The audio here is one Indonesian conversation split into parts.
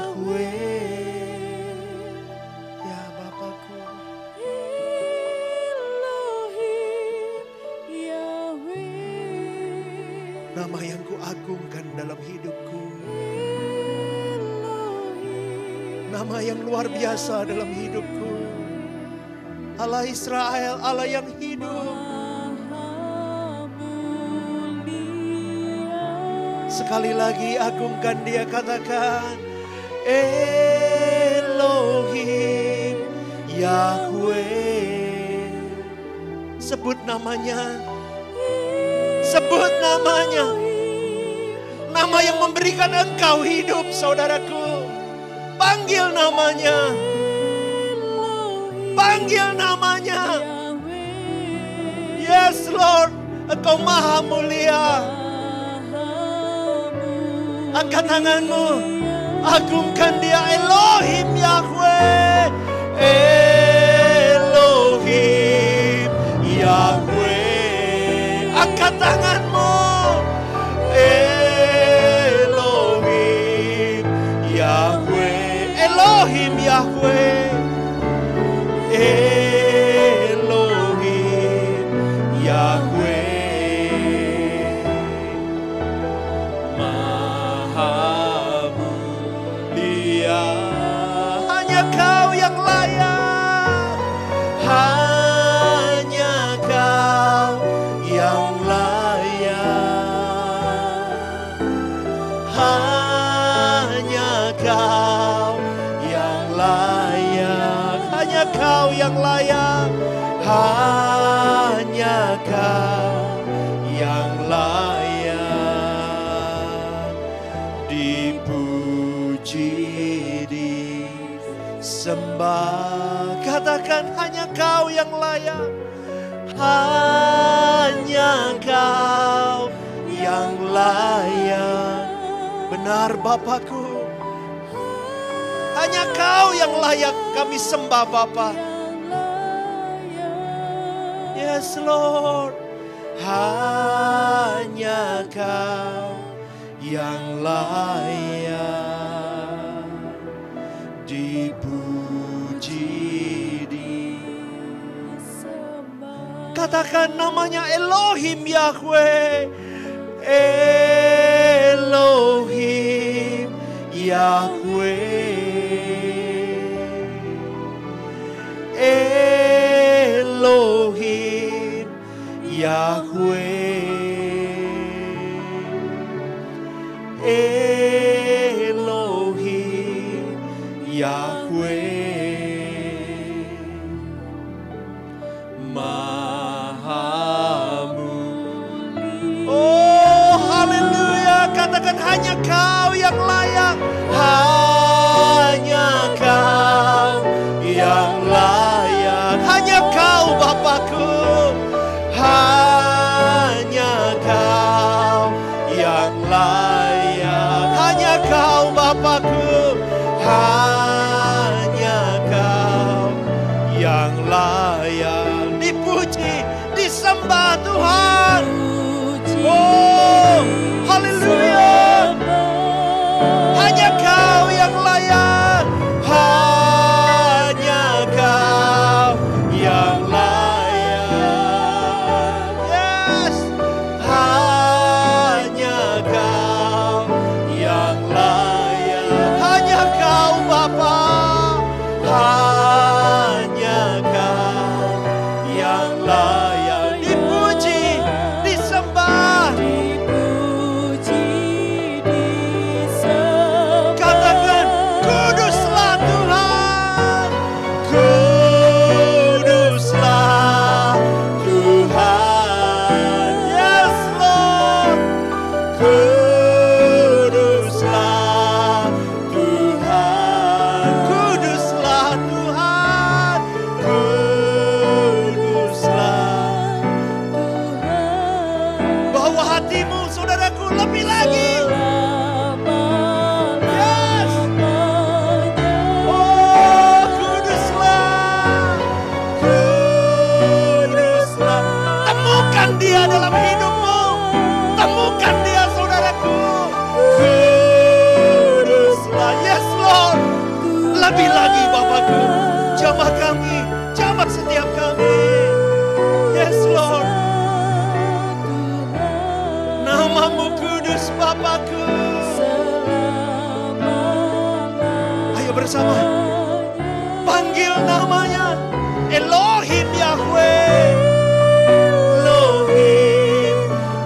Yahweh. Ya Bapakku, nama yang kuagungkan dalam hidupku, nama yang luar biasa dalam hidupku. Allah Israel, Allah yang hidup. Sekali lagi agungkan Dia, katakan Elohim Yahweh. Sebut namanya. Sebut namanya. Nama yang memberikan engkau hidup, saudaraku. Panggil namanya. Panggil namanya. Yes Lord, Engkau maha mulia. Angkat tanganmu, agungkan Dia, Elohim Yahweh. Elohim Yahweh. Angkat tanganmu. Elohim Yahweh. Elohim Yahweh. Elohim Yahweh. Maha mulia. Hanya Kau yang layak. Hanya Kau yang layak. Hanya Kau yang layak. Hanya Kau yang layak. Hanya Kau yang layak. Dipuji, disembah. Katakan hanya Kau yang layak. Hanya Kau yang layak. Benar Bapakku. Hanya Kau yang layak kami sembah Bapa. Yes Lord. Hanya Kau yang layak. Dipuji, disembah. Katakan namanya Elohim Yahweh. Elohim Yahweh. Elohim Yahweh. Elohim Yahweh. Maha mulia. Oh haleluya. Katakan hanya Kau yang layak. Hanya Kau yang layak. Hanya Kau Bapakku. Hanya Kau yang layak. Hanya Kau Bapakku. Hanya Kau yang layak. Dipuji, disembah Tuhan. Oh haleluya. Lord. Lebih lagi Bapakku, jamah kami, jamah setiap kami. Yes Lord. Namamu kudus Bapakku. Ayo bersama panggil namanya Elohim Yahweh. Elohim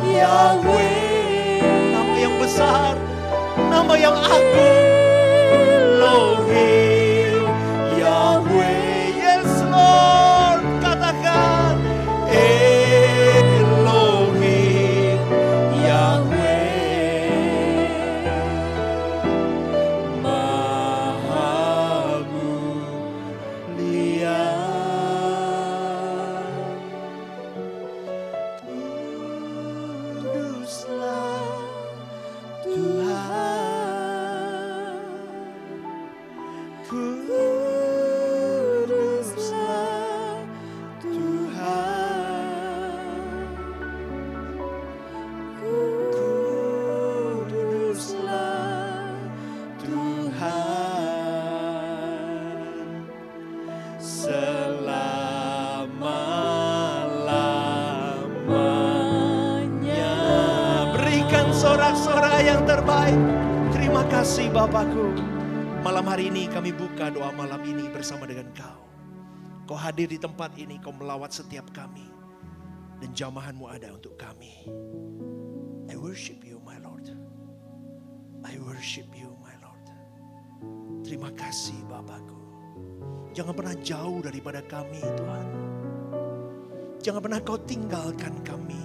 Yahweh. Nama yang besar, nama yang agung. Elohim Yahweh. Yes Lord. Katakan Elohim Yahweh. Maha mulia. Kuduslah Tuhan. Kuduslah Tuhan. Kuduslah Tuhan. Selama-lamanya. Berikan sorak-sorai yang terbaik. Terima kasih Bapakku. Malam hari ini kami buka doa malam ini bersama dengan Kau. Kau hadir di tempat ini, Kau melawat setiap kami. Dan jamahan-Mu ada untuk kami. I worship You my Lord. I worship You my Lord. Terima kasih Bapakku. Jangan pernah jauh daripada kami Tuhan. Jangan pernah Kau tinggalkan kami.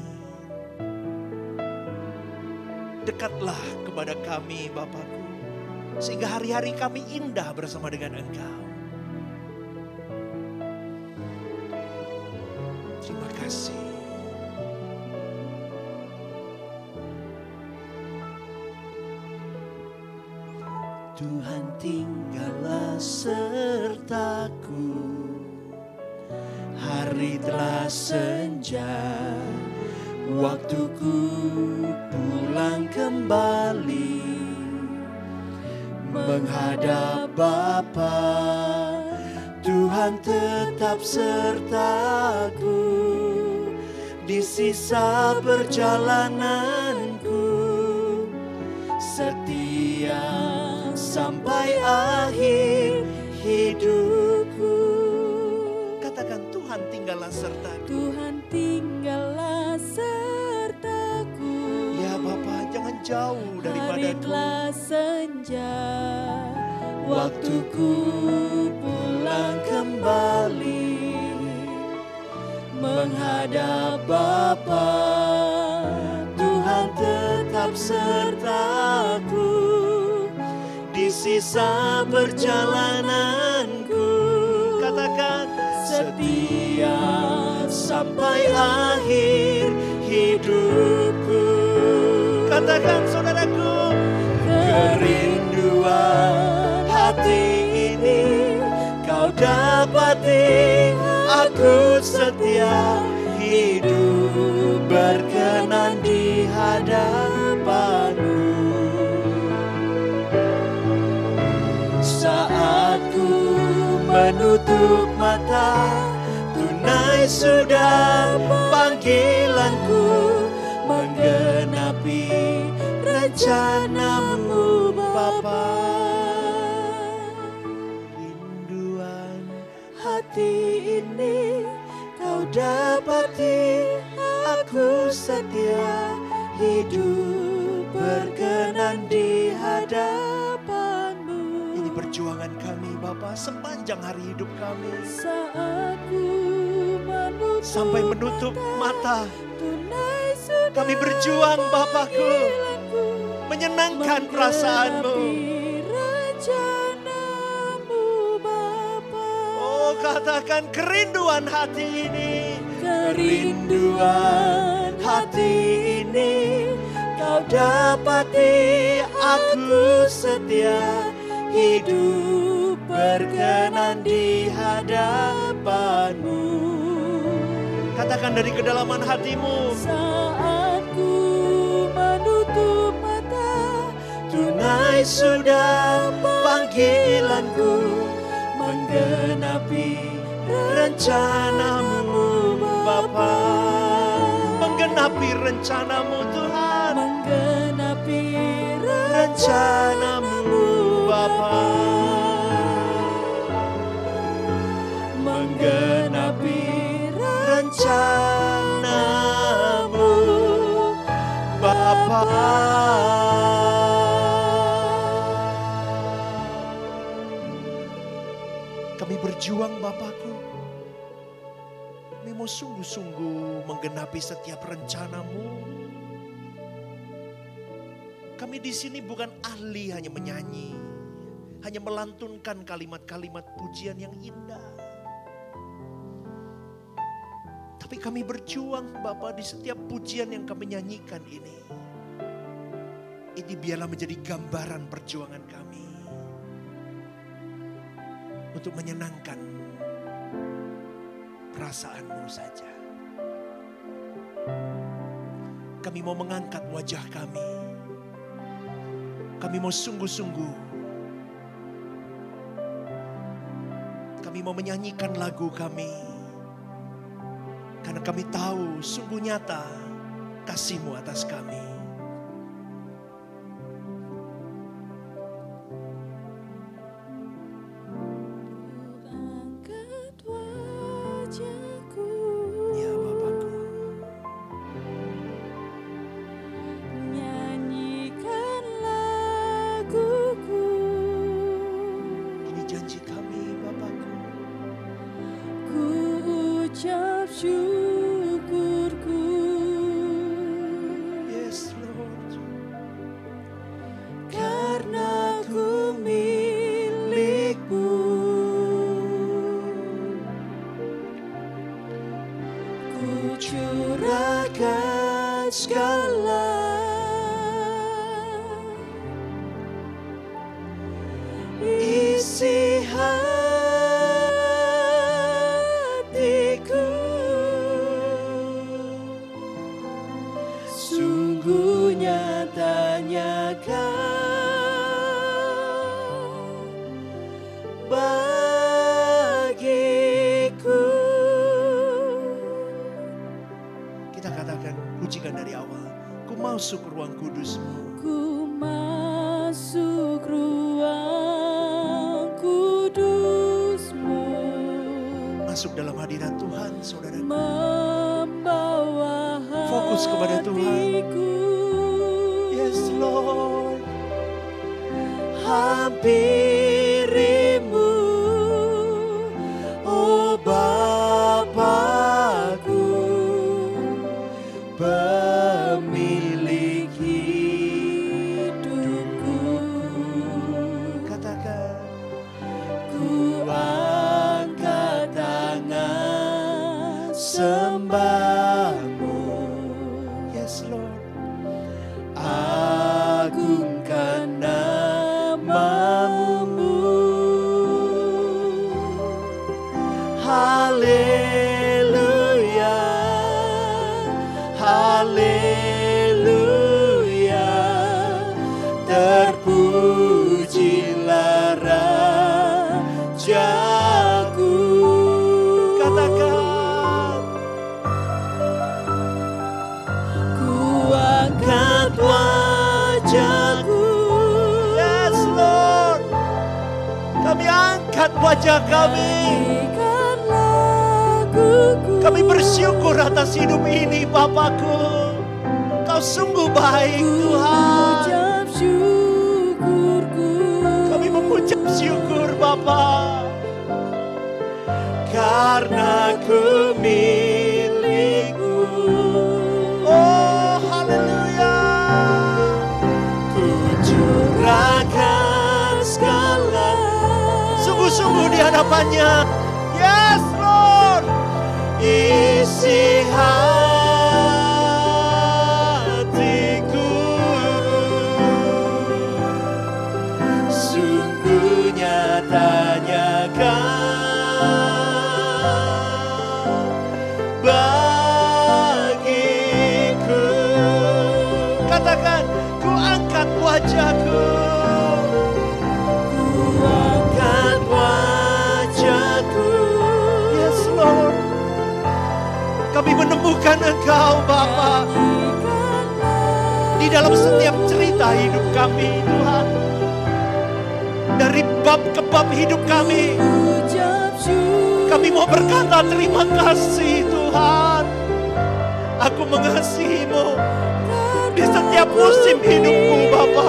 Dekatlah kepada kami Bapakku. Sehingga hari-hari kami indah bersama dengan Engkau. Terima kasih. Tuhan tinggallah sertaku. Hari telah senja, waktuku pulang kembali. Menghadap Bapa, Tuhan tetap sertaku. Di sisa perjalananku, setia sampai akhir hidupku. Katakan Tuhan tinggallah sertaku. Tuhan tinggallah sertaku. Ya Bapa, jangan jauh daripadaku. Senja, waktuku pulang kembali. Menghadap Bapa, Tuhan tetap sertaku. Di sisa perjalananku, katakan setia sampai akhir hidupku. Katakan saudaraku, kerinduan hati ini Kau dapati. Aku setia hidup berkenan di hadapan-Mu. Saat ku menutup mata, tunai sudah panggilanku. Menggenapi rencana-Mu Bapa. Rinduan hati ini Kau dapati. Aku setia hidup berkenan di hadapan-Mu. Ini perjuangan kami Bapa sepanjang hari hidup kami. Saat ku menutup sampai menutup mata, kami berjuang Bapakku, menyenangkan perasaan-Mu. Oh katakan kerinduan hati ini. Kerinduan hati ini Kau dapati. Aku setia hidup berkenan di hadapan-Mu. Katakan dari kedalaman hatimu. Saat ku menutup mata, tunai sudah panggilan. panggilanku, menggenapi rencanamu Bapa. Menggenapi rencanamu Tuhan, menggenapi rencanamu Bapa. Menggenapi rencanamu Bapa. Kami berjuang Bapakku. Kami mau sungguh-sungguh menggenapi setiap rencanamu. Kami di sini bukan ahli hanya menyanyi, hanya melantunkan kalimat-kalimat pujian yang indah. Tapi kami berjuang Bapa di setiap pujian yang kami nyanyikan ini. Ini biarlah menjadi gambaran perjuangan kami. Untuk menyenangkan perasaanmu saja. Kami mau mengangkat wajah kami. Kami mau sungguh-sungguh. Kami mau menyanyikan lagu kami. Karena kami tahu sungguh nyata kasih-Mu atas kami. Curahkan segala isi hatiku, sungguh nyatanya Kau bagiku. Kita katakan, pujikan dari awal. Ku masuk ruang kudus-Mu. Ku masuk ruang kudus-Mu. Masuk dalam hadirat Tuhan, saudara. Membawa fokus kepada Tuhan. Yes Lord. Hampirimu, oh Bapakku, pemilik hidupku. Katakan, ku angkat tangan sembah-Mu. Yes Lord. Agungkan nama-Mu. Haleluya, haleluya, terpujilah Rajaku. Katakan, ku angkat wajahku. Yes Lord, kami angkat wajah kami. Kami bersyukur atas hidup ini Bapakku. Kau sungguh baik Tuhan. Kami mengucap syukur Bapa. Karena ku milik-Mu. Oh haleluya. Ku curahkan segala sungguh-sungguh di hadapannya. Yes Lord. Isi hatiku, sungguh nyatanya Kau bagiku. Katakan, ku angkat wajahku. Ku memuliakan Engkau Bapa. Di dalam setiap cerita hidup kami Tuhan, dari bab ke bab hidup kami mau berkata terima kasih Tuhan. Aku mengasihi-Mu di setiap musim hidupku Bapa.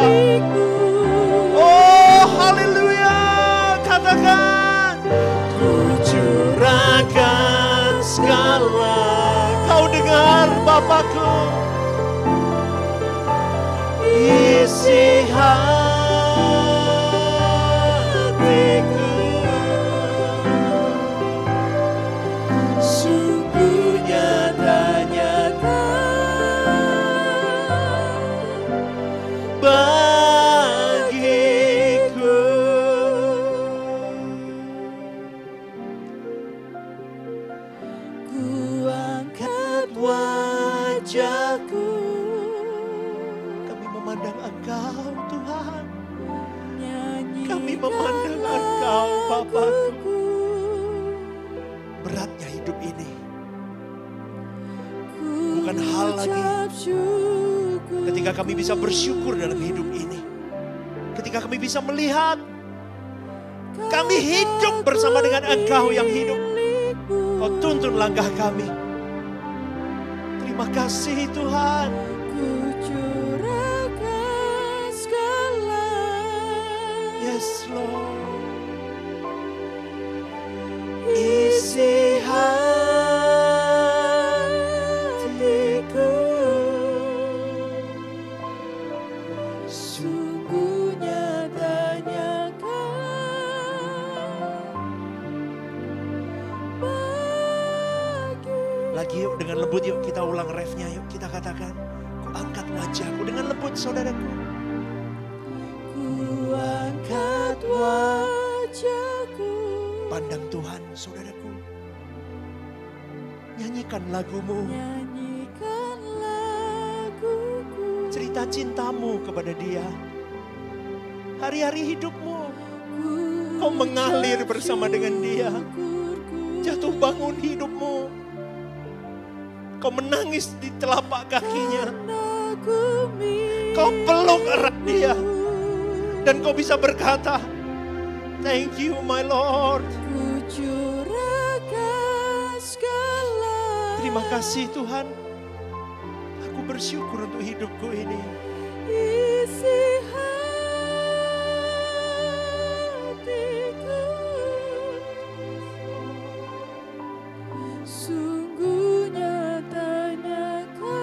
Oh haleluya, katakan ku curahkan segala. Kau dengar Bapakku, isi hatiku, sungguh nyata-nyata bagiku. Ku angkat wajahku, memandang Engkau Tuhan. Kami memandang Engkau Bapakku. Beratnya hidup ini bukan hal lagi ketika kami bisa bersyukur dalam hidup ini. Ketika kami bisa melihat kami hidup bersama dengan Engkau yang hidup. Kau tuntun langkah kami. Terima kasih Tuhan. Yes Lord, isi hatiku, sungguh nyata-nyata bagi. Lagi yuk dengan lembut, yuk kita ulang refnya, yuk kita katakan, ku angkat wajahku dengan lembut saudaraku. Angkat wajahku. Pandang Tuhan saudaraku. Nyanyikan lagumu. Nyanyikan laguku. Cerita cintamu kepada Dia. Hari-hari hidupmu kau mengalir bersama dengan Dia. Jatuh bangun hidupmu, kau menangis di telapak kakinya. Kau peluk erat Dia. Dan kau bisa berkata, thank you my Lord. Terima kasih Tuhan. Aku bersyukur untuk hidupku ini. Isi hatiku, sungguh nyata-nyata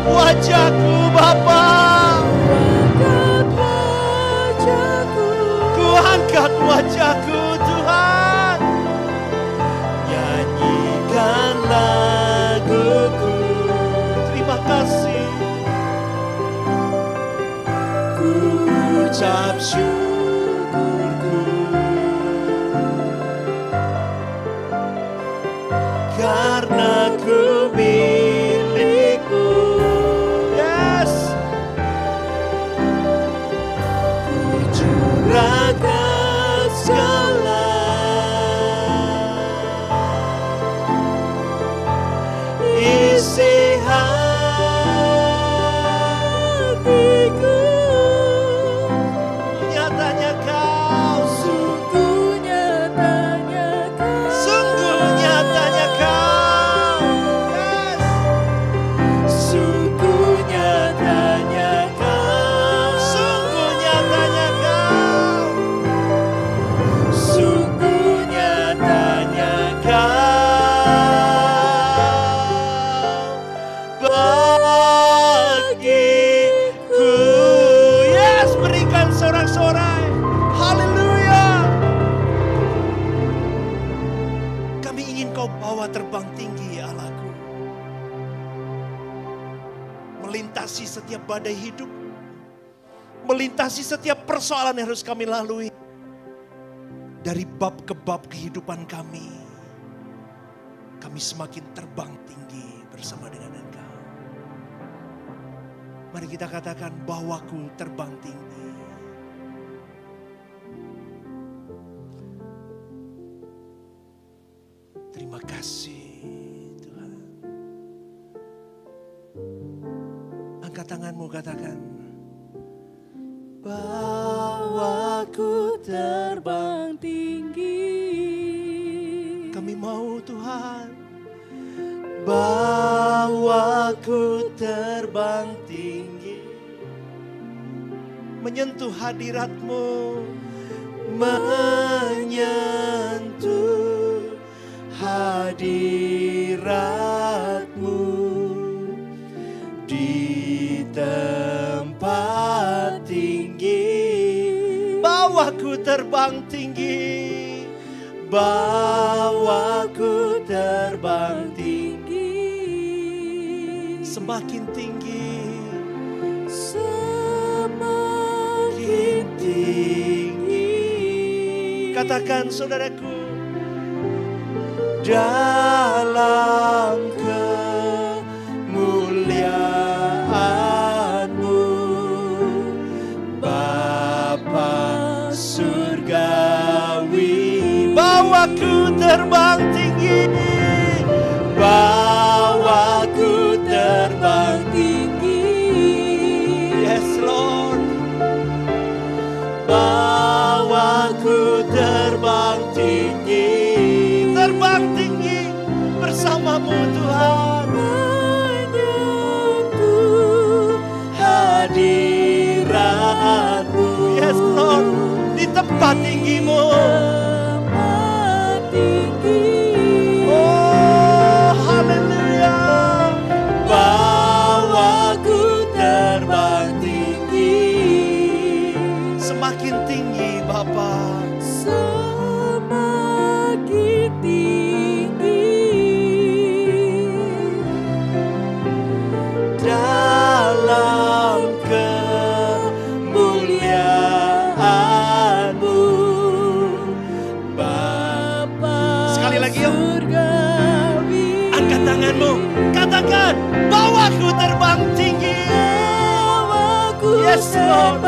wajahku Bapa. Ku angkat wajahku Tuhan. Nyanyikan laguku. Terima kasih. Ku ucap syukurku karena ku milikmu. Curahkan segala isi melintasi setiap badai hidup, melintasi setiap persoalan yang harus kami lalui. Dari bab ke bab kehidupan kami semakin terbang tinggi bersama dengan Engkau. Mari kita katakan, bawaku terbang tinggi. Terima kasih Tuhan. Angkat tanganmu, katakan, bawaku terbang tinggi. Kami mau Tuhan, bawaku terbang tinggi, menyentuh hadirat-Mu, menyentuh hadirat-Mu di tempat tinggi. Bawaku terbang tinggi, bawaku terbang tinggi, semakin tinggi, semakin tinggi. Katakan saudaraku, dalam kemuliaan-Mu, Bapa surgawi. Bawaku terbang tinggi, bawaku terbang tinggi. Yes Lord, bawaku terbang tinggi, terbang tinggi bersama-Mu Tuhan, menyentuh hadirat-Mu. Yes Lord, di tempat tinggi-Mu. Oh haleluya, bawaku terbang tinggi, semakin tinggi Bapa, semakin tinggi, dalam kemuliaan-Mu, Bapa. Sekali lagi yuk, angkat tanganmu, katakan, bawaku terbang tinggi. Yes Lord,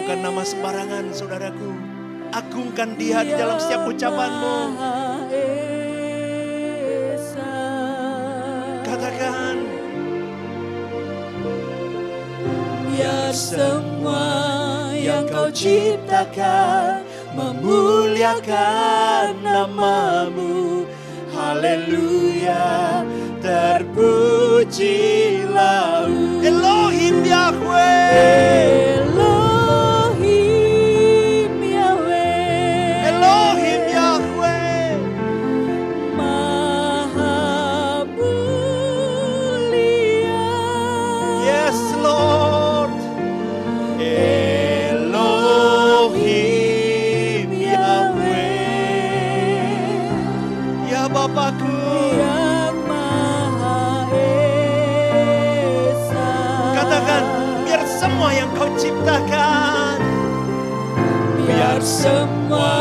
bukan nama sembarangan saudaraku. Agungkan Dia di dalam setiap ucapanmu. Katakan, biar semua yang Kau ciptakan memuliakan nama-Mu. Haleluya, terpujilah Elohim Yahweh. Elohim Bapakku. Yang Maha Esa. Katakan, biar semua yang kau ciptakan, Biar semua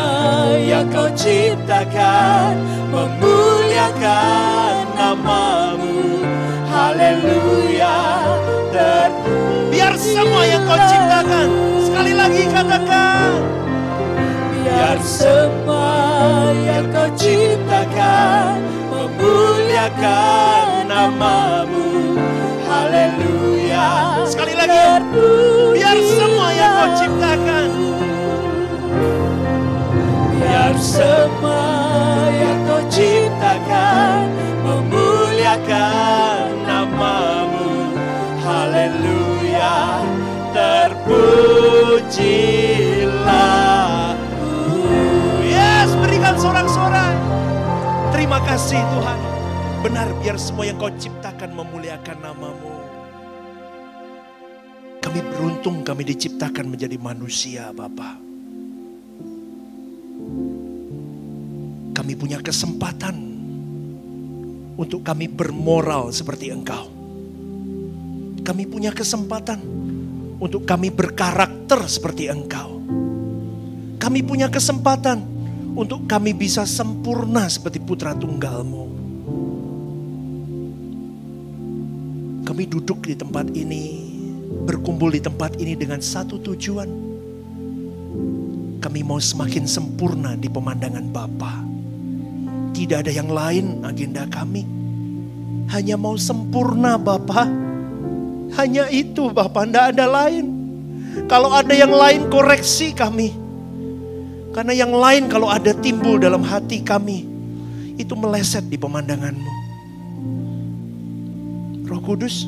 yang kau ciptakan memuliakan nama-Mu. Haleluya. Biar semua yang kau ciptakan, sekali lagi katakan, Biar semua yang kau ciptakan memuliakan nama-Mu. Haleluya. sekali lagi, biar semua yang kau ciptakan, Biar semua yang kau ciptakan memuliakan nama-Mu. Haleluya. Terpujilah. yes, berikan sorak-sorai. Terima kasih Tuhan. Benar, biar semua yang kau ciptakan memuliakan nama-Mu. Kami beruntung kami diciptakan menjadi manusia, Bapa. Kami punya kesempatan untuk kami bermoral seperti Engkau. Kami punya kesempatan untuk kami berkarakter seperti Engkau. Kami punya kesempatan untuk kami bisa sempurna seperti putra tunggal-Mu. Kami duduk di tempat ini, berkumpul di tempat ini dengan satu tujuan. Kami mau semakin sempurna di pemandangan Bapa. Tidak ada yang lain agenda kami. Hanya mau sempurna Bapa. Hanya itu Bapa, tidak ada lain. Kalau ada yang lain koreksi kami. Karena yang lain kalau ada timbul dalam hati kami, itu meleset di pemandangan-Mu. Roh Kudus,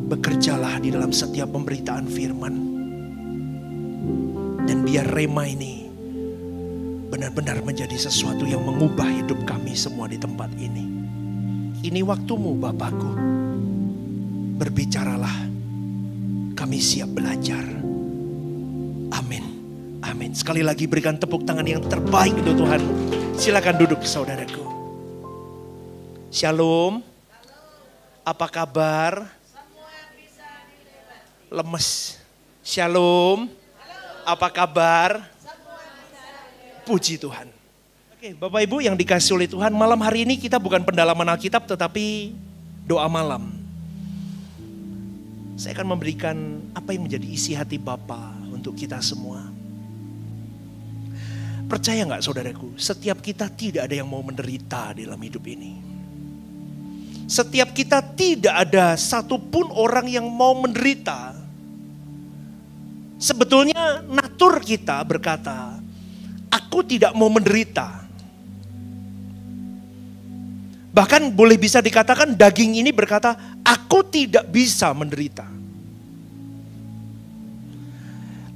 bekerjalah di dalam setiap pemberitaan firman. Dan biar Rema ini benar-benar menjadi sesuatu yang mengubah hidup kami semua di tempat ini. Ini waktu-Mu Bapakku. Berbicaralah, kami siap belajar. Amin. Amin. Sekali lagi berikan tepuk tangan yang terbaik untuk Tuhan. Silakan duduk saudaraku. Shalom. Apa kabar? Lemes. Shalom. Apa kabar? Puji Tuhan. Oke, Bapak Ibu yang dikasihi oleh Tuhan, malam hari ini kita bukan pendalaman Alkitab tetapi doa malam. Saya akan memberikan apa yang menjadi isi hati Bapa untuk kita semua. Percaya gak saudaraku, setiap kita tidak ada yang mau menderita dalam hidup ini. Setiap kita tidak ada satupun orang yang mau menderita. Sebetulnya natur kita berkata, aku tidak mau menderita. Bahkan boleh bisa dikatakan daging ini berkata, aku tidak bisa menderita.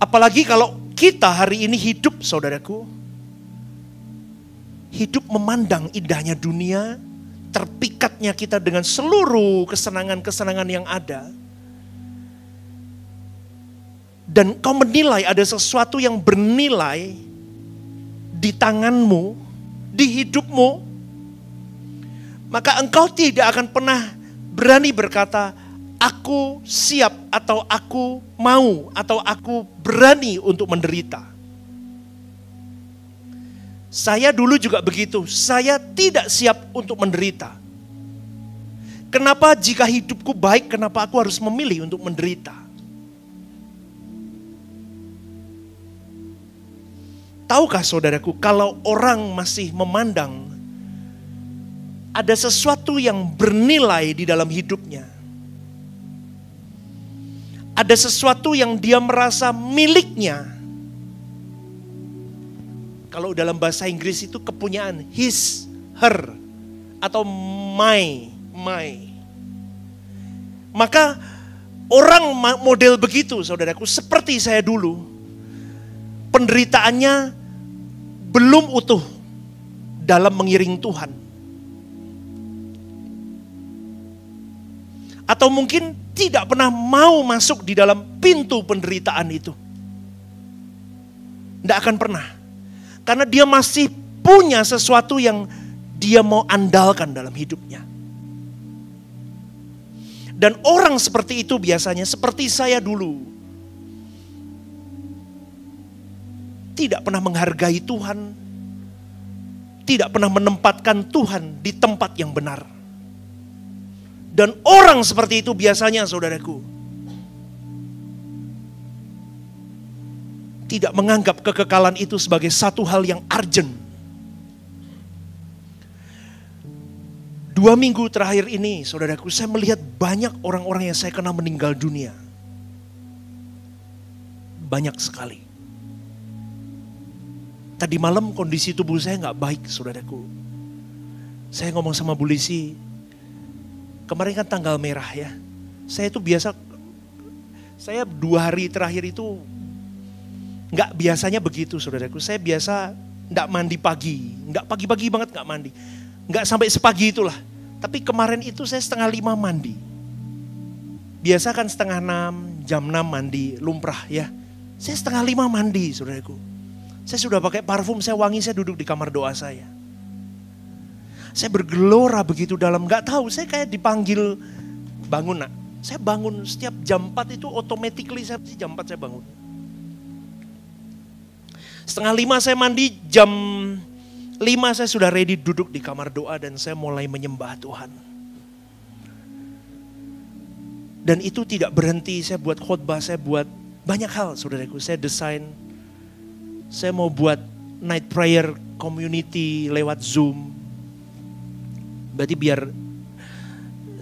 Apalagi kalau kita hari ini hidup saudaraku, hidup memandang indahnya dunia, terpikatnya kita dengan seluruh kesenangan-kesenangan yang ada. Dan kau menilai ada sesuatu yang bernilai di tanganmu, di hidupmu. Maka engkau tidak akan pernah berani berkata, aku siap atau aku mau atau aku berani untuk menderita. Saya dulu juga begitu, saya tidak siap untuk menderita. Kenapa jika hidupku baik, kenapa aku harus memilih untuk menderita? Tahukah saudaraku, kalau orang masih memandang ada sesuatu yang bernilai di dalam hidupnya, ada sesuatu yang dia merasa miliknya. Kalau dalam bahasa Inggris itu kepunyaan, his, her, atau my. Maka orang model begitu saudaraku, seperti saya dulu, penderitaannya belum utuh dalam mengiring Tuhan. Atau mungkin tidak pernah mau masuk di dalam pintu penderitaan itu. Tidak akan pernah. Karena dia masih punya sesuatu yang dia mau andalkan dalam hidupnya. Dan orang seperti itu biasanya seperti saya dulu. Tidak pernah menghargai Tuhan. Tidak pernah menempatkan Tuhan di tempat yang benar. Dan orang seperti itu biasanya, saudaraku, tidak menganggap kekekalan itu sebagai satu hal yang urgent. 2 minggu terakhir ini, saudaraku, saya melihat banyak orang-orang yang saya kenal meninggal dunia. Banyak sekali. Tadi malam kondisi tubuh saya gak baik, saudaraku. Saya ngomong sama Bu Lisi, kemarin kan tanggal merah ya. Saya itu biasa, saya 2 hari terakhir itu gak biasanya begitu, saudaraku. Saya biasa gak mandi pagi, gak pagi-pagi banget gak mandi. Gak sampai sepagi itulah. Tapi kemarin itu saya 4:30 mandi. Biasa kan 5:30, jam 6 mandi, lumrah ya. Saya 4:30 mandi, saudaraku. Saya sudah pakai parfum, saya wangi, saya duduk di kamar doa saya. Saya bergelora begitu dalam, gak tahu, saya kayak dipanggil bangun nak. Saya bangun setiap jam 4 itu automatically, jam 4 saya bangun. 4:30 saya mandi, jam 5 saya sudah ready duduk di kamar doa dan saya mulai menyembah Tuhan. Dan itu tidak berhenti, saya buat khotbah, saya buat banyak hal, saudaraku. Saya desain, saya mau buat night prayer community lewat Zoom. Berarti biar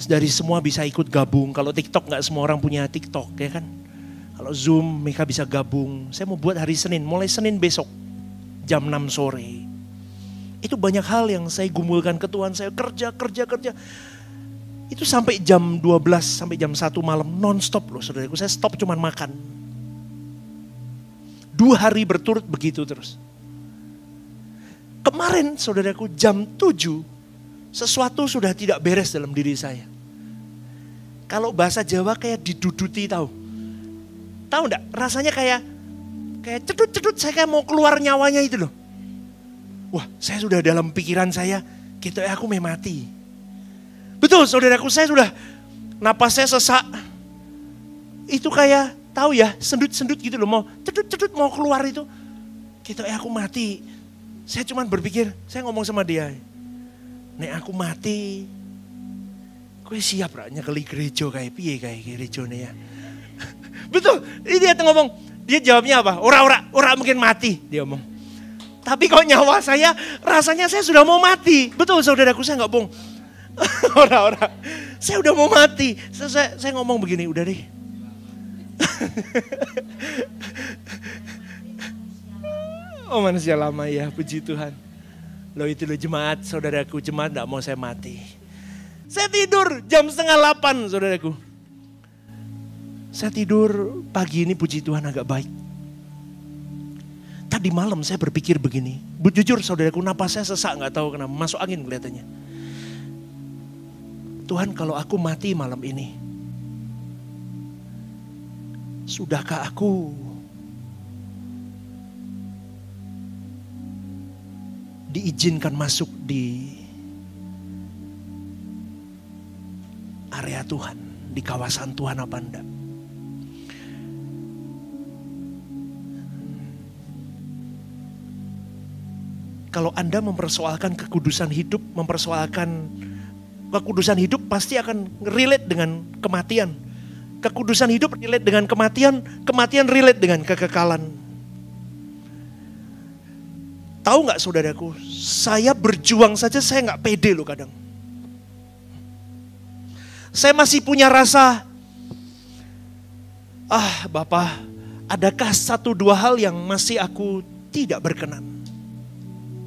dari semua bisa ikut gabung. Kalau TikTok gak semua orang punya TikTok ya kan. Kalau Zoom mereka bisa gabung. Saya mau buat hari Senin, mulai Senin besok jam 6 sore. Itu banyak hal yang saya gumulkan ke Tuhan, saya kerja. Itu sampai jam 12, sampai jam 1 malam non-stop loh saudaraku. Saya stop cuman makan. 2 hari berturut begitu terus. Kemarin saudaraku jam 7, sesuatu sudah tidak beres dalam diri saya. Kalau bahasa Jawa kayak diduduti tahu. Tahu enggak? Rasanya kayak cedut-cedut, saya kayak mau keluar nyawanya itu loh. Wah, saya sudah dalam pikiran saya, gitu aku mau mati. Betul saudaraku, saya sudah napas saya sesak. Itu kayak, tahu ya, sendut-sendut gitu loh, mau cedut-cedut mau keluar itu. Gitu aku mati. Saya cuma berpikir, saya ngomong sama dia, nek aku mati, kowe siap ra nyekeli gereja kayak piye kayak gerejane ya. Betul, ini dia ngomong, dia jawabnya apa? Ora mungkin mati, dia ngomong. Tapi kok nyawa saya, rasanya saya sudah mau mati. Betul saudaraku, saya gak bohong. Ora. Saya udah mau mati. Saya ngomong begini, udah deh. Oh manusia lama ya, puji Tuhan. Loh itu loh jemaat, saudaraku, jemaat gak mau saya mati. Saya tidur jam 7:30 saudaraku. Saya tidur pagi ini puji Tuhan agak baik. Tadi malam saya berpikir begini, jujur saudaraku, napas saya sesak gak tahu kenapa, masuk angin kelihatannya. Tuhan kalau aku mati malam ini, sudahkah aku diizinkan masuk di area Tuhan, di kawasan Tuhan apa enggak? Kalau Anda mempersoalkan kekudusan hidup, kekudusan hidup pasti akan relate dengan kematian. Kekudusan hidup relate dengan kematian, kematian relate dengan kekekalan. Tahu gak saudaraku, saya berjuang saja saya gak pede loh kadang. Saya masih punya rasa, Bapak, adakah 1-2 hal yang masih aku tidak berkenan?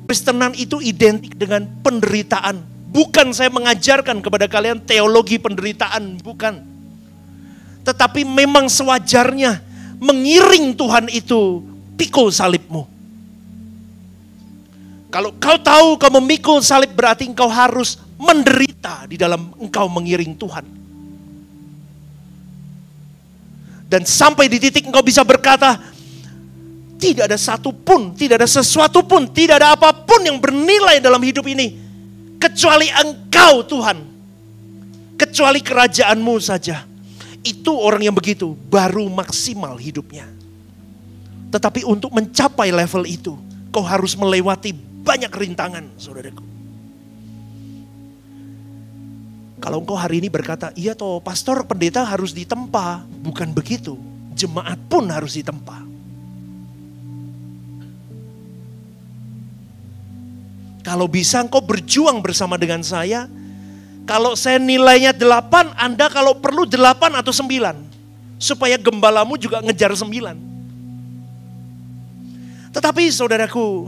Kristenan itu identik dengan penderitaan. Bukan saya mengajarkan kepada kalian teologi penderitaan, bukan. Tetapi memang sewajarnya mengiring Tuhan itu pikul salibmu. Kalau kau tahu kau memikul salib berarti engkau harus menderita di dalam engkau mengiring Tuhan. Dan sampai di titik engkau bisa berkata, tidak ada satu pun, tidak ada sesuatu pun, tidak ada apapun yang bernilai dalam hidup ini. Kecuali Engkau Tuhan. Kecuali kerajaan-Mu saja. Itu orang yang begitu baru maksimal hidupnya. Tetapi untuk mencapai level itu, kau harus melewati banyak rintangan, saudaraku. Kalau engkau hari ini berkata, iya toh pastor pendeta harus ditempa. Bukan begitu, jemaat pun harus ditempa. Kalau bisa engkau berjuang bersama dengan saya. Kalau saya nilainya 8, Anda kalau perlu 8 atau 9. Supaya gembalamu juga ngejar 9. Tetapi saudaraku,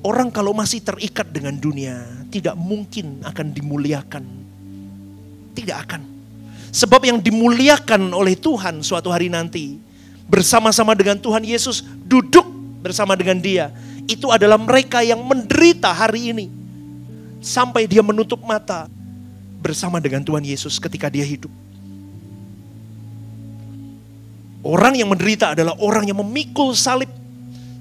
orang kalau masih terikat dengan dunia, tidak mungkin akan dimuliakan. Tidak akan. Sebab yang dimuliakan oleh Tuhan suatu hari nanti, bersama-sama dengan Tuhan Yesus, duduk bersama dengan Dia. Itu adalah mereka yang menderita hari ini. Sampai dia menutup mata bersama dengan Tuhan Yesus ketika dia hidup. Orang yang menderita adalah orang yang memikul salib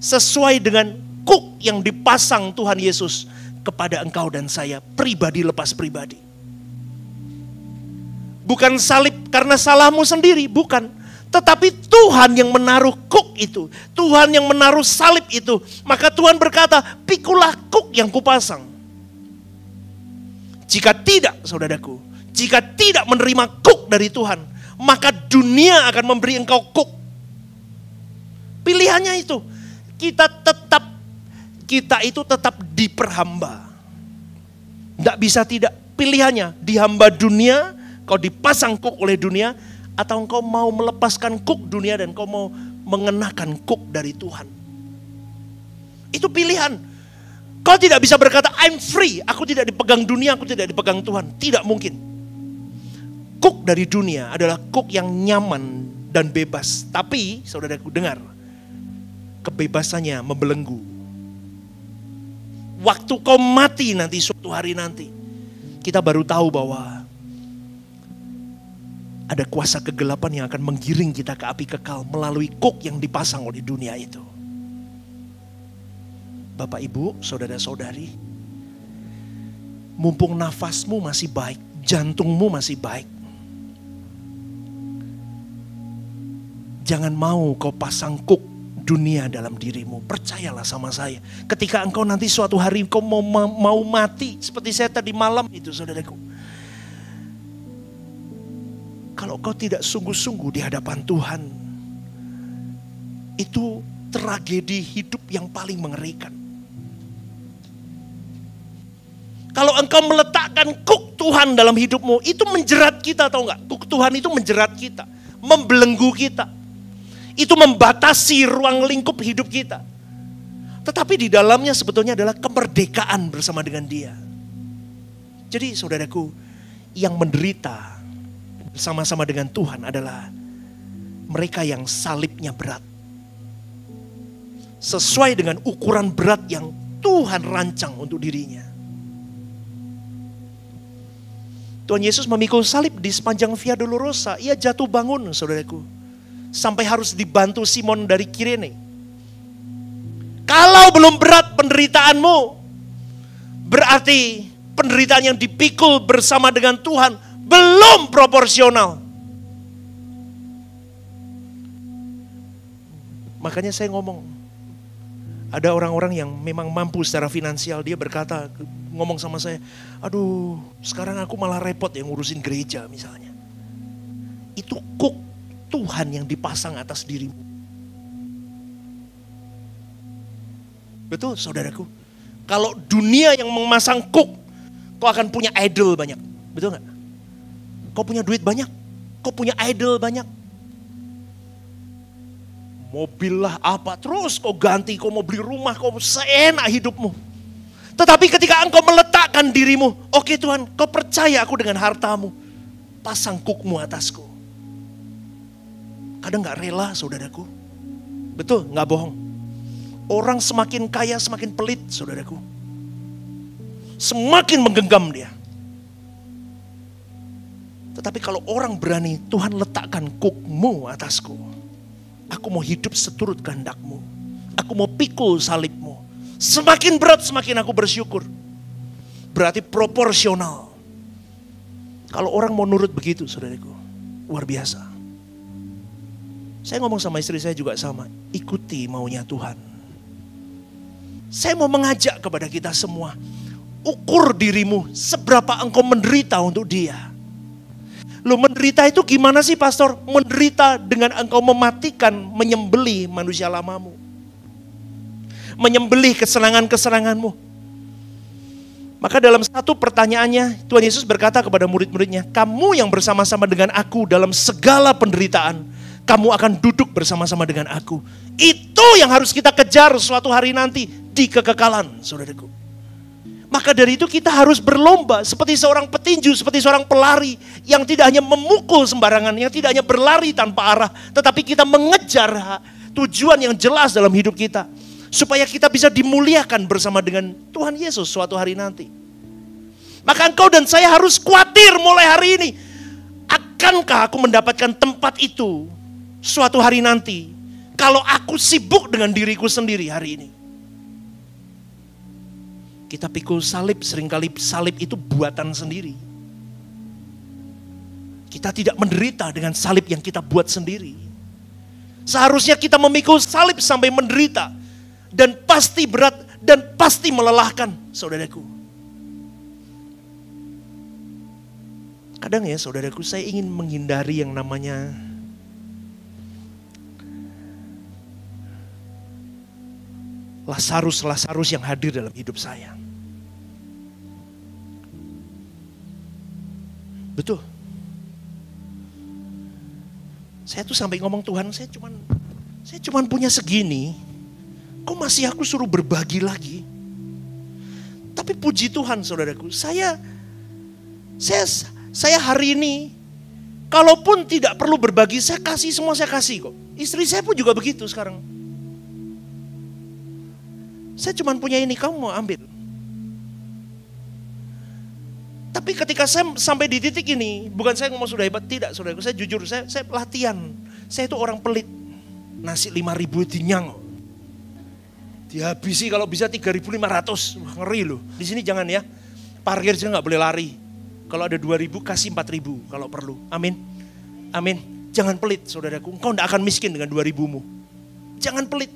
sesuai dengan kuk yang dipasang Tuhan Yesus kepada engkau dan saya, pribadi lepas pribadi. Bukan salib karena salahmu sendiri, bukan. Tetapi Tuhan yang menaruh kuk itu, Tuhan yang menaruh salib itu. Maka Tuhan berkata, pikulah kuk yang kupasang. Jika tidak, saudaraku, jika tidak menerima kuk dari Tuhan, maka dunia akan memberi engkau kuk. Pilihannya itu, kita itu tetap diperhamba. Tidak bisa tidak, pilihannya dihamba dunia, kau dipasang kuk oleh dunia, atau engkau mau melepaskan kuk dunia dan kau mau mengenakan kuk dari Tuhan. Itu pilihan. Kau tidak bisa berkata, I'm free, aku tidak dipegang dunia, aku tidak dipegang Tuhan. Tidak mungkin. Kuk dari dunia adalah kuk yang nyaman dan bebas. Tapi, saudaraku dengar, kebebasannya membelenggu. Waktu kau mati nanti, suatu hari nanti, kita baru tahu bahwa ada kuasa kegelapan yang akan menggiring kita ke api kekal melalui kuk yang dipasang oleh dunia itu. Bapak, Ibu, saudara-saudari, mumpung nafasmu masih baik, jantungmu masih baik, jangan mau kau pasang kuk dunia dalam dirimu. Percayalah sama saya, ketika engkau nanti suatu hari kau mau mati, seperti saya tadi malam itu, saudaraku. Kalau kau tidak sungguh-sungguh di hadapan Tuhan, itu tragedi hidup yang paling mengerikan. Kalau engkau meletakkan kuk Tuhan dalam hidupmu, itu menjerat kita, tahu nggak? Kuk Tuhan itu menjerat kita, membelenggu kita. Itu membatasi ruang lingkup hidup kita. Tetapi di dalamnya sebetulnya adalah kemerdekaan bersama dengan Dia. Jadi saudaraku, yang menderita bersama-sama dengan Tuhan adalah mereka yang salibnya berat. Sesuai dengan ukuran berat yang Tuhan rancang untuk dirinya. Tuhan Yesus memikul salib di sepanjang Via Dolorosa. Ia jatuh bangun, saudaraku. Sampai harus dibantu Simon dari Kirene. Kalau belum berat penderitaanmu, berarti penderitaan yang dipikul bersama dengan Tuhan belum proporsional. Makanya saya ngomong, ada orang-orang yang memang mampu secara finansial, dia berkata, ngomong sama saya, aduh sekarang aku malah repot yang ngurusin gereja misalnya. Itu kuk Tuhan yang dipasang atas dirimu. Betul saudaraku? Kalau dunia yang memasang kuk, kau akan punya idol banyak. Betul gak? Kau punya duit banyak, kau punya idol banyak. Mobil lah apa, terus kau ganti, kau mau beli rumah, kau seenak hidupmu. Tetapi ketika engkau meletakkan dirimu, oke Tuhan, kau percaya aku dengan hartamu, pasang kukmu atasku. Kadang gak rela saudaraku. Betul, gak bohong. Orang semakin kaya semakin pelit saudaraku. Semakin menggenggam dia. Tetapi kalau orang berani, Tuhan letakkan kukmu atasku. Aku mau hidup seturut kehendakmu. Aku mau pikul salibmu. Semakin berat semakin aku bersyukur. Berarti proporsional. Kalau orang mau nurut begitu, saudaraku, luar biasa. Saya ngomong sama istri saya juga sama, ikuti maunya Tuhan. Saya mau mengajak kepada kita semua, ukur dirimu seberapa engkau menderita untuk Dia. Loh, menderita itu gimana sih, pastor? Menderita dengan engkau mematikan, menyembelih manusia lamamu. Menyembelih kesenangan-kesenanganmu. Maka dalam satu pertanyaannya, Tuhan Yesus berkata kepada murid-muridnya, kamu yang bersama-sama dengan aku dalam segala penderitaan, kamu akan duduk bersama-sama dengan aku. Itu yang harus kita kejar suatu hari nanti di kekekalan, saudaraku. Maka dari itu kita harus berlomba seperti seorang petinju, seperti seorang pelari yang tidak hanya memukul sembarangan, yang tidak hanya berlari tanpa arah, tetapi kita mengejar tujuan yang jelas dalam hidup kita. Supaya kita bisa dimuliakan bersama dengan Tuhan Yesus suatu hari nanti. Maka engkau dan saya harus khawatir mulai hari ini. Akankah aku mendapatkan tempat itu suatu hari nanti? Kalau aku sibuk dengan diriku sendiri hari ini. Kita pikul salib, seringkali salib itu buatan sendiri. Kita tidak menderita dengan salib yang kita buat sendiri. Seharusnya kita memikul salib sampai menderita. Dan pasti berat dan pasti melelahkan, saudaraku. Kadang ya saudaraku, saya ingin menghindari yang namanya Lazarus yang hadir dalam hidup saya. Betul. Saya tuh sampai ngomong, Tuhan, saya cuman punya segini. Kok masih aku suruh berbagi lagi? Tapi puji Tuhan, saudaraku, saya hari ini, kalaupun tidak perlu berbagi, saya kasih semua, saya kasih kok. Istri saya pun juga begitu sekarang. Saya cuma punya ini, kamu mau ambil. Tapi ketika saya sampai di titik ini, bukan saya ngomong sudah hebat, tidak, saudaraku, saya jujur, saya latihan. Saya itu orang pelit. Nasi 5.000 dinyang. Dihabisi kalau bisa 3.500, wah ngeri loh. Di sini jangan ya, parkir juga nggak boleh lari. Kalau ada 2.000 kasih 4.000 kalau perlu. Amin, amin. Jangan pelit, saudaraku. Engkau tidak akan miskin dengan 2.000-mu. Jangan pelit.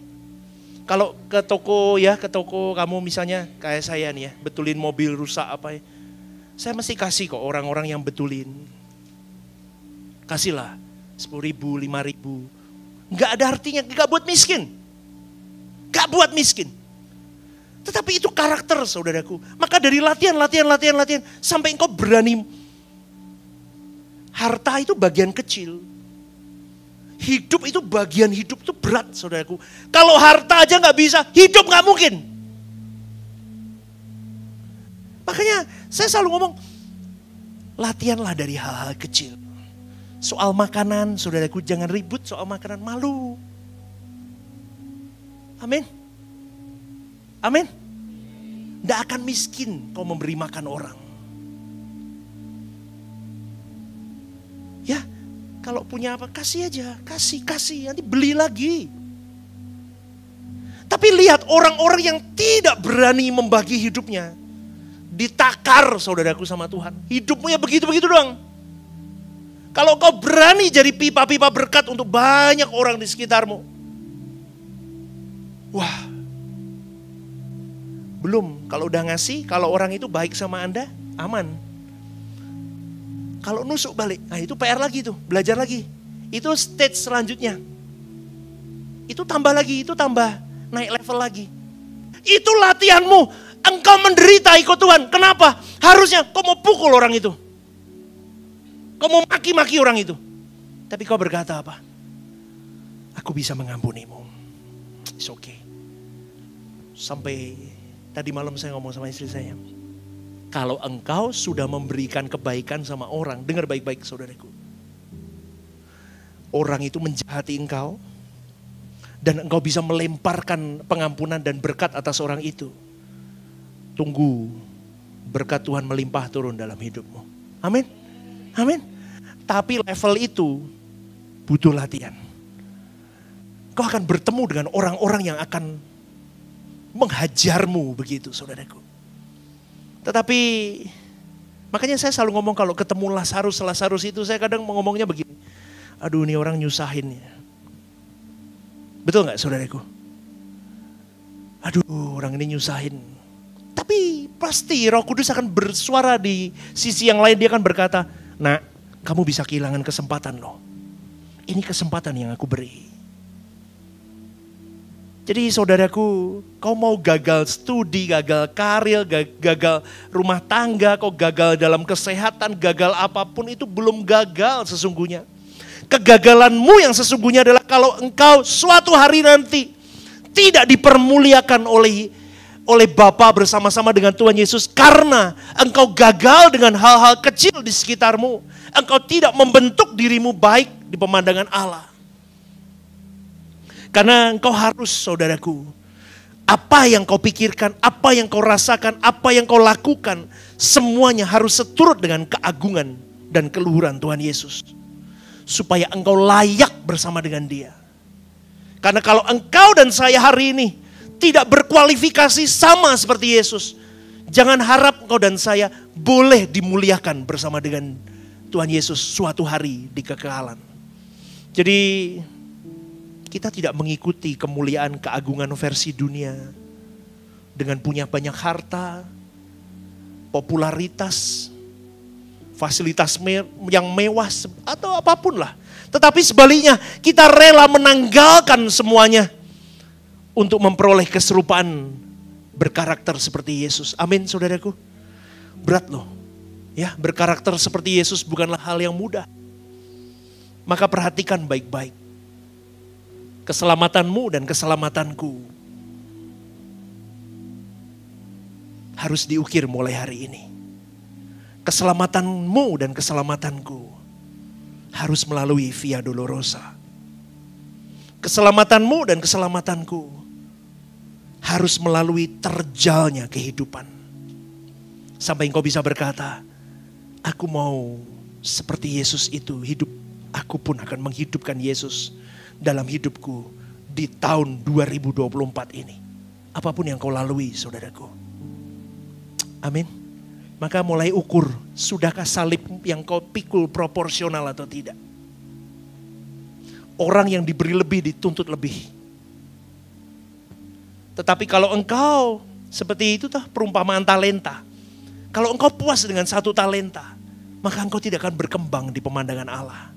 Kalau ke toko kamu misalnya kayak saya nih ya, betulin mobil rusak apa ya, saya mesti kasih kok orang-orang yang betulin. Kasihlah 10.000, 5.000. Nggak ada artinya, nggak buat miskin. Gak buat miskin. Tetapi itu karakter, saudaraku. Maka dari latihan sampai engkau berani. Harta itu bagian kecil. Hidup itu bagian hidup itu berat, saudaraku. Kalau harta aja gak bisa, hidup gak mungkin. Makanya saya selalu ngomong, latihanlah dari hal-hal kecil. Soal makanan, saudaraku, jangan ribut soal makanan, malu. Amin. Amin. Tidak akan miskin kau memberi makan orang. Ya, kalau punya apa, kasih aja. Kasih. Nanti beli lagi. Tapi lihat orang-orang yang tidak berani membagi hidupnya. Ditakar, saudaraku, sama Tuhan. Hidupmu ya begitu-begitu doang. Kalau kau berani jadi pipa-pipa berkat untuk banyak orang di sekitarmu. Wah, belum. Kalau udah ngasih, kalau orang itu baik sama Anda, aman. Kalau nusuk balik, nah itu PR lagi tuh, belajar lagi. Itu stage selanjutnya. Itu tambah lagi, itu tambah, naik level lagi. Itu latihanmu, engkau menderita ikut Tuhan. Kenapa? Harusnya kau mau pukul orang itu. Kau mau maki-maki orang itu. Tapi kau berkata apa? Aku bisa mengampunimu. It's okay. Sampai tadi malam saya ngomong sama istri saya. Kalau engkau sudah memberikan kebaikan sama orang, dengar baik-baik saudaraku. Orang itu menjahati engkau. Dan engkau bisa melemparkan pengampunan dan berkat atas orang itu. Tunggu berkat Tuhan melimpah turun dalam hidupmu. Amin. Amin. Tapi level itu butuh latihan. Kau akan bertemu dengan orang-orang yang akan menghajarmu begitu saudaraku. Tetapi makanya saya selalu ngomong kalau ketemu Lazarus itu saya kadang ngomongnya begini. Aduh ini orang nyusahin ya. Betul gak saudaraku? Aduh orang ini nyusahin. Tapi pasti Roh Kudus akan bersuara di sisi yang lain. Dia akan berkata, nak kamu bisa kehilangan kesempatan loh. Ini kesempatan yang aku beri. Jadi saudaraku, kau mau gagal studi, gagal karir, gagal rumah tangga, kau gagal dalam kesehatan, gagal apapun itu belum gagal sesungguhnya. Kegagalanmu yang sesungguhnya adalah kalau engkau suatu hari nanti tidak dipermuliakan oleh Bapa bersama-sama dengan Tuhan Yesus karena engkau gagal dengan hal-hal kecil di sekitarmu. Engkau tidak membentuk dirimu baik di pemandangan Allah. Karena engkau harus saudaraku, apa yang kau pikirkan, apa yang kau rasakan, apa yang kau lakukan, semuanya harus seturut dengan keagungan dan keluhuran Tuhan Yesus. Supaya engkau layak bersama dengan Dia. Karena kalau engkau dan saya hari ini tidak berkualifikasi sama seperti Yesus, jangan harap engkau dan saya boleh dimuliakan bersama dengan Tuhan Yesus suatu hari di kekekalan. Jadi kita tidak mengikuti kemuliaan keagungan versi dunia dengan punya banyak harta, popularitas, fasilitas yang mewah atau apapun lah. Tetapi sebaliknya kita rela menanggalkan semuanya untuk memperoleh keserupaan berkarakter seperti Yesus. Amin saudaraku. Berat loh. Ya, berkarakter seperti Yesus bukanlah hal yang mudah. Maka perhatikan baik-baik. Keselamatanmu dan keselamatanku harus diukir mulai hari ini. Keselamatanmu dan keselamatanku harus melalui Via Dolorosa. Keselamatanmu dan keselamatanku harus melalui terjalnya kehidupan. Sampai engkau bisa berkata, aku mau seperti Yesus itu hidup. Aku pun akan menghidupkan Yesus dalam hidupku di tahun 2024 ini. Apapun yang kau lalui saudaraku. Amin. Maka mulai ukur, sudahkah salib yang kau pikul proporsional atau tidak. Orang yang diberi lebih dituntut lebih. Tetapi kalau engkau seperti itu perumpamaan talenta. Kalau engkau puas dengan satu talenta, maka engkau tidak akan berkembang di pemandangan Allah.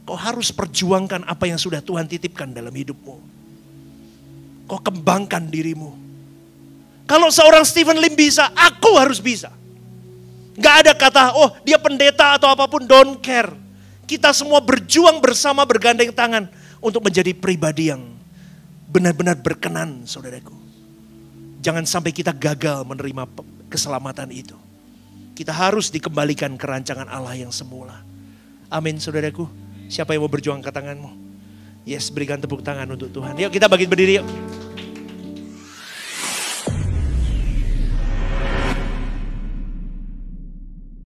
Kau harus perjuangkan apa yang sudah Tuhan titipkan dalam hidupmu. Kau kembangkan dirimu. Kalau seorang Stephen Lim bisa, aku harus bisa. Gak ada kata, oh dia pendeta atau apapun, don't care. Kita semua berjuang bersama bergandeng tangan untuk menjadi pribadi yang benar-benar berkenan saudaraku. Jangan sampai kita gagal menerima keselamatan itu. Kita harus dikembalikan ke rancangan Allah yang semula. Amin saudaraku. Siapa yang mau berjuang ke tanganmu? Yes, berikan tepuk tangan untuk Tuhan. Yuk kita bangkit berdiri yuk.